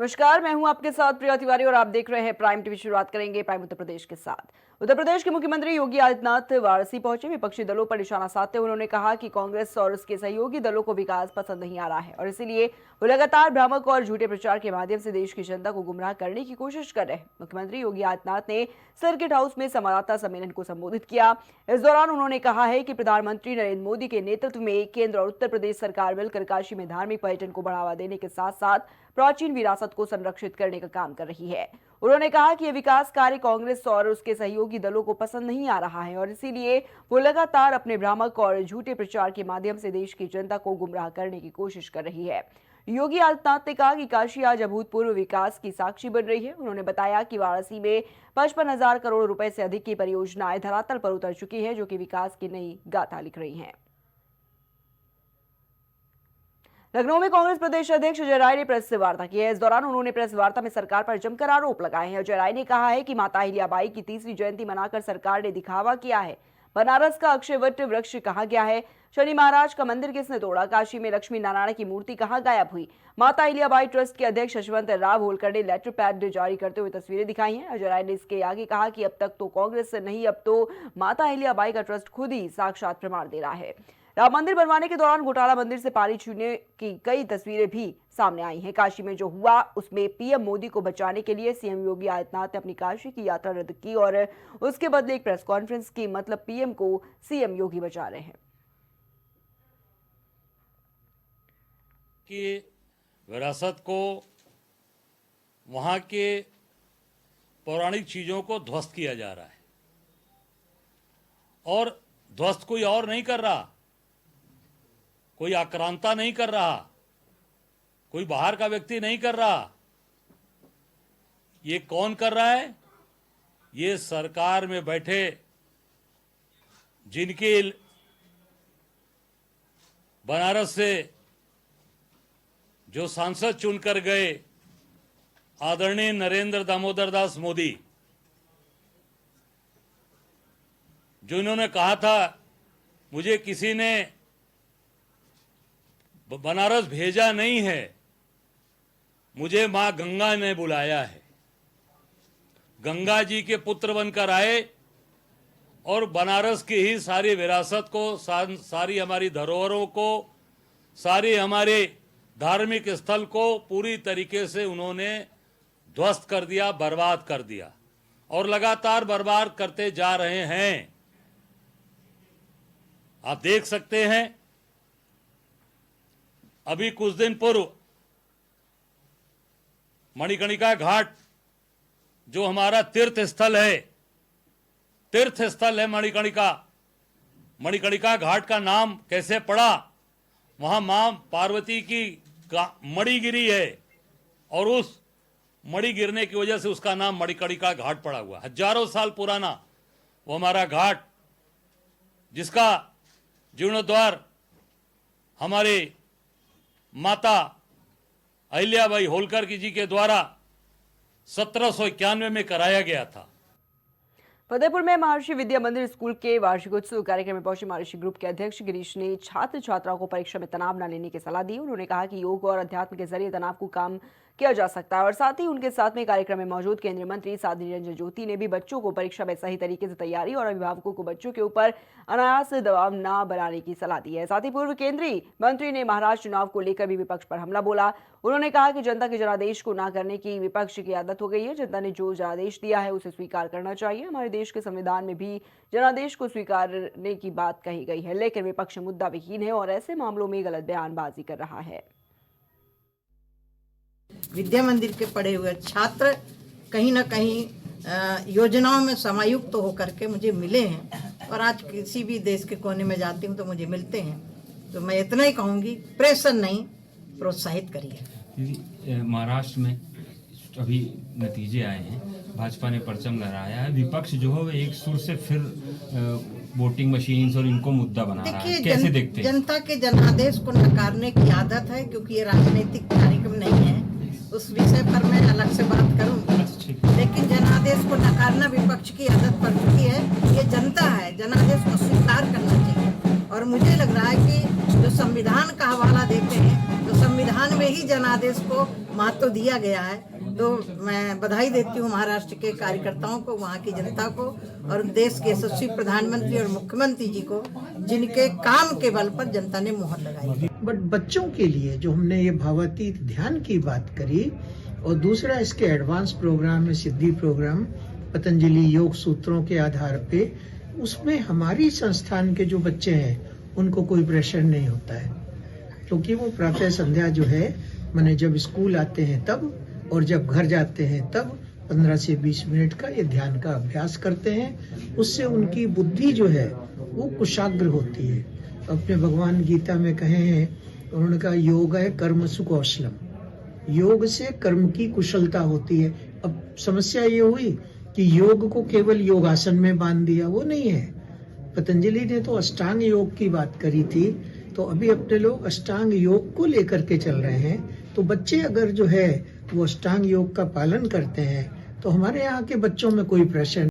नमस्कार, मैं हूं आपके साथ प्रिया तिवारी और आप देख रहे हैं प्राइम टीवी। शुरुआत करेंगे प्राइम उत्तर प्रदेश के साथ। उत्तर प्रदेश के मुख्यमंत्री योगी आदित्यनाथ वाराणसी पहुंचे। विपक्षी दलों पर निशाना साधते हुए उन्होंने कहा कि कांग्रेस और उसके सहयोगी दलों को विकास पसंद नहीं आ रहा है और इसीलिए वो लगातार भ्रामक और झूठे प्रचार के माध्यम से देश की जनता को गुमराह करने की कोशिश कर रहे हैं। मुख्यमंत्री योगी आदित्यनाथ ने सर्किट हाउस में संवाददाता सम्मेलन को संबोधित किया। इस दौरान उन्होंने कहा है कि प्रधानमंत्री नरेंद्र मोदी के नेतृत्व में केंद्र और उत्तर प्रदेश सरकार मिलकर काशी में धार्मिक पर्यटन को बढ़ावा देने के साथ साथ प्राचीन विरासत को संरक्षित करने का काम कर रही है। उन्होंने कहा कि यह विकास कार्य कांग्रेस और उसके सहयोगी दलों को पसंद नहीं आ रहा है और इसीलिए वो लगातार अपने भ्रामक और झूठे प्रचार के माध्यम से देश की जनता को गुमराह करने की कोशिश कर रही है। योगी आदित्यनाथ ने कहा कि काशी आज अभूतपूर्व विकास की साक्षी बन रही है। उन्होंने बताया कि वाराणसी में 55,000 करोड़ रुपए से अधिक की परियोजनाएं धरातल पर उतर चुकी हैं, जो कि विकास की नई गाथा लिख रही हैं। लखनऊ में कांग्रेस प्रदेश अध्यक्ष अजय राय ने प्रेस से वार्ता की है। इस दौरान उन्होंने प्रेस वार्ता में सरकार पर जमकर आरोप लगाए हैं। अजय राय ने कहा है कि माता अहिल्याबाई की 30वीं जयंती मनाकर सरकार ने दिखावा किया है। बनारस का अक्षयवट वृक्ष कहा गया है। शनि महाराज का मंदिर किसने तोड़ा? काशी में लक्ष्मी नारायण की मूर्ति कहां गायब हुई? माता अहिल्याबाई ट्रस्ट के अध्यक्ष यशवंत राव होलकर ने लेटर पैड जारी करते हुए तस्वीरें दिखाई हैं। अजय राय ने इसके आगे कहा कि अब तक तो कांग्रेस से नहीं, अब तो माता अहिल्याबाई का ट्रस्ट खुद ही साक्षात प्रमाण दे रहा है। राम मंदिर बनवाने के दौरान घोटाला मंदिर से पानी छूने की कई तस्वीरें भी सामने आई हैं। काशी में जो हुआ उसमें पीएम मोदी को बचाने के लिए सीएम योगी आदित्यनाथ ने अपनी काशी की यात्रा रद्द की और उसके बदले एक प्रेस कॉन्फ्रेंस की। मतलब पीएम को सीएम योगी बचा रहे हैं। कि विरासत को, वहां के पौराणिक चीजों को ध्वस्त किया जा रहा है और ध्वस्त कोई और नहीं कर रहा, कोई आक्रांता नहीं कर रहा, कोई बाहर का व्यक्ति नहीं कर रहा। ये कौन कर रहा है? ये सरकार में बैठे जिनके बनारस से जो सांसद चुनकर गए आदरणीय नरेंद्र दामोदर दास मोदी, जिन्होंने कहा था मुझे किसी ने बनारस भेजा नहीं है, मुझे मां गंगा ने बुलाया है। गंगा जी के पुत्र बनकर आए और बनारस की ही सारी विरासत को, सारी हमारी धरोहरों को, सारी हमारे धार्मिक स्थल को पूरी तरीके से उन्होंने ध्वस्त कर दिया, बर्बाद कर दिया और लगातार बर्बाद करते जा रहे हैं। आप देख सकते हैं, अभी कुछ दिन पूर्व मणिकर्णिका घाट जो हमारा तीर्थ स्थल है मणिकर्णिका घाट का नाम कैसे पड़ा? वहां मां पार्वती की मणि गिरी है और उस मणि गिरने की वजह से उसका नाम मणिकर्णिका घाट पड़ा हुआ। हजारों साल पुराना वो हमारा घाट, जिसका जीर्णोद्धार हमारे माता अहिल्याबाई होलकर जी के द्वारा 1791 में कराया गया था। फतेहपुर में महर्षि विद्या मंदिर स्कूल के वार्षिकोत्सव कार्यक्रम में पहुंचे महर्षि ग्रुप के अध्यक्ष गिरीश ने छात्र छात्राओं को परीक्षा में तनाव न लेने की सलाह दी। उन्होंने कहा कि योग और अध्यात्म के जरिए तनाव को कम किया जा सकता है और साथ ही उनके साथ में कार्यक्रम में मौजूद केंद्रीय मंत्री साध्वी निरंजन ज्योति ने भी बच्चों को परीक्षा में सही तरीके से तैयारी और अभिभावकों को बच्चों के ऊपर अनायास दबाव न बनाने की सलाह दी है। साथ ही पूर्व केंद्रीय मंत्री ने महाराष्ट्र चुनाव को लेकर भी विपक्ष पर हमला बोला। उन्होंने कहा कि जनता के जनादेश को न करने की विपक्ष की आदत हो गई है। जनता ने जो जनादेश दिया है उसे स्वीकार करना चाहिए। हमारे देश के संविधान में भी जनादेश को स्वीकारने की बात कही गई है, लेकिन विपक्ष मुद्दा विहीन है और ऐसे मामलों में गलत बयानबाजी कर रहा है। विद्या मंदिर के पढ़े हुए छात्र कहीं ना कहीं योजनाओं में समायुक्त तो होकर के मुझे मिले हैं और आज किसी भी देश के कोने में जाती हूँ तो मुझे मिलते हैं। तो मैं इतना ही कहूँगी, प्रेशर नहीं, प्रोत्साहित करिए। महाराष्ट्र में अभी नतीजे आए हैं, भाजपा ने परचम लहराया है, विपक्ष जो है वो एक सुर से फिर वोटिंग मशीन्स और इनको मुद्दा बना रहा है। कैसे देखते हैं? जनता के जनादेश को नकारने की आदत है, क्योंकि ये राजनीतिक कार्यक्रम नहीं है। उस विषय पर मैं अलग से बात करूंगी, लेकिन जनादेश को नकारना विपक्ष की आदत पड़ चुकी है। ये जनता है, जनादेश को स्वीकार करना चाहिए और मुझे लग रहा है कि जो संविधान का हवाला देते हैं, तो संविधान में ही जनादेश को महत्व दिया गया है। तो मैं बधाई देती हूँ महाराष्ट्र के कार्यकर्ताओं को, वहाँ की जनता को और देश के यशस्वी प्रधानमंत्री और मुख्यमंत्री जी को, जिनके काम के बल पर जनता ने मोहर लगाई। बट बच्चों के लिए जो हमने ये भावातीत ध्यान की बात करी, और दूसरा इसके एडवांस प्रोग्राम में सिद्धि प्रोग्राम पतंजलि योग सूत्रों के आधार पे, उसमें हमारी संस्थान के जो बच्चे हैं उनको कोई प्रेशर नहीं होता है, क्योंकि वो प्रातः संध्या जो है माने जब स्कूल आते हैं तब और जब घर जाते हैं तब 15 से 20 मिनट का ये ध्यान का अभ्यास करते हैं। उससे उनकी बुद्धि जो है वो कुशाग्र होती है। अपने भगवान गीता में कहे हैं, उन्होंने कहा योग है कर्म सुकौशलम, योग से कर्म की कुशलता होती है। अब समस्या ये हुई कि योग को केवल योगासन में बांध दिया, वो नहीं है। पतंजलि ने तो अष्टांग योग की बात करी थी, तो अभी अपने लोग अष्टांग योग को लेकर के चल रहे हैं। तो बच्चे अगर जो है वो अष्टांग योग का पालन करते हैं तो हमारे यहाँ के बच्चों में कोई प्रेशर